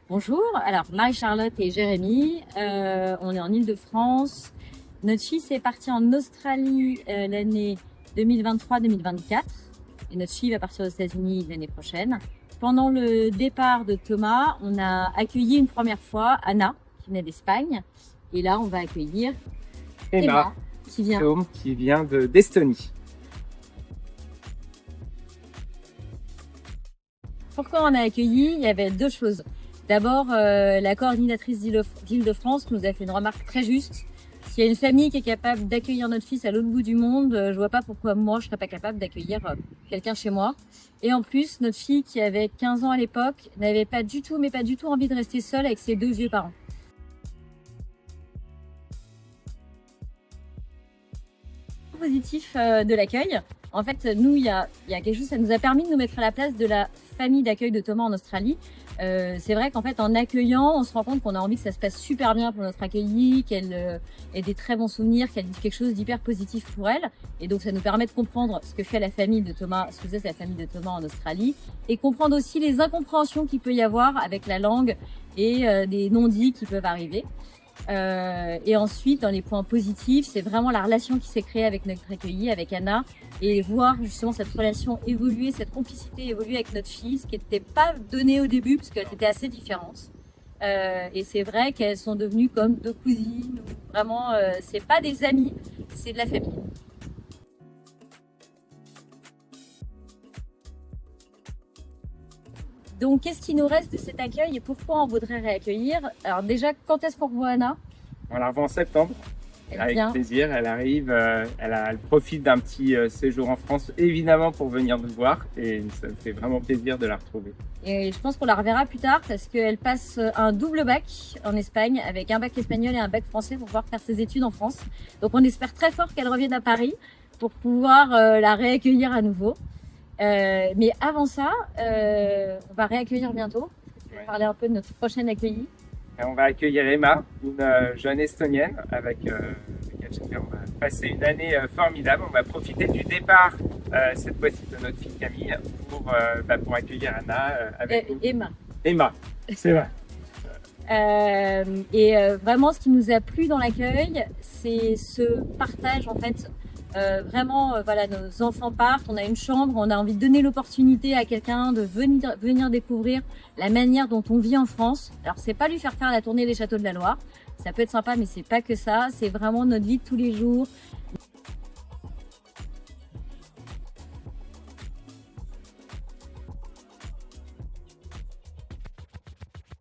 Bonjour, alors Marie-Charlotte et Jérémy, on est en Île-de-France. Notre fils est parti en Australie l'année 2023-2024 et notre fille va partir aux États-Unis l'année prochaine. Pendant le départ de Thomas, on a accueilli une première fois Anna qui venait d'Espagne et là on va accueillir Emma qui vient d'Estonie. Pourquoi on a accueilli? Il y avait deux choses. D'abord, la coordinatrice d'Île-de-France nous a fait une remarque très juste. S'il y a une famille qui est capable d'accueillir notre fils à l'autre bout du monde, je vois pas pourquoi moi je serais pas capable d'accueillir quelqu'un chez moi. Et en plus, notre fille qui avait 15 ans à l'époque n'avait pas du tout envie de rester seule avec ses deux vieux parents. Positif de l'accueil. En fait, nous, il y a quelque chose, ça nous a permis de nous mettre à la place de la famille d'accueil de Thomas en Australie. C'est vrai qu'en fait, en accueillant, on se rend compte qu'on a envie que ça se passe super bien pour notre accueillie, qu'elle ait des très bons souvenirs, qu'elle dise quelque chose d'hyper positif pour elle. Et donc, ça nous permet de comprendre ce que fait la famille de Thomas, ce que faisait la famille de Thomas en Australie, et comprendre aussi les incompréhensions qu'il peut y avoir avec la langue et des non-dits qui peuvent arriver. Et ensuite, dans les points positifs, c'est vraiment la relation qui s'est créée avec notre accueillie, avec Anna, et voir justement cette relation évoluer, cette complicité évoluer avec notre fille, ce qui n'était pas donné au début, parce qu'elles étaient assez différentes. Et c'est vrai qu'elles sont devenues comme deux cousines. Vraiment, c'est pas des amis, c'est de la famille. Donc, qu'est-ce qui nous reste de cet accueil et pourquoi on voudrait réaccueillir? Alors déjà, quand est-ce qu'on revoit Anna? On la revoit en septembre. Avec plaisir, elle arrive, elle profite d'un petit séjour en France, évidemment pour venir nous voir, et ça me fait vraiment plaisir de la retrouver. Et je pense qu'on la reverra plus tard parce qu'elle passe un double bac en Espagne avec un bac espagnol et un bac français pour pouvoir faire ses études en France. Donc on espère très fort qu'elle revienne à Paris pour pouvoir la réaccueillir à nouveau. Mais avant ça, on va réaccueillir bientôt. On va parler un peu de notre prochaine accueillie. Et on va accueillir Emma, une jeune Estonienne avec laquelle on va passer une année formidable. On va profiter du départ, cette fois-ci de notre fille Camille, pour accueillir Anna avec nous. Emma, c'est vrai. Vraiment, ce qui nous a plu dans l'accueil, c'est ce partage en fait. Voilà, nos enfants partent, on a une chambre, on a envie de donner l'opportunité à quelqu'un de venir découvrir la manière dont on vit en France. Alors, c'est pas lui faire la tournée des châteaux de la Loire, ça peut être sympa, mais c'est pas que ça, c'est vraiment notre vie de tous les jours.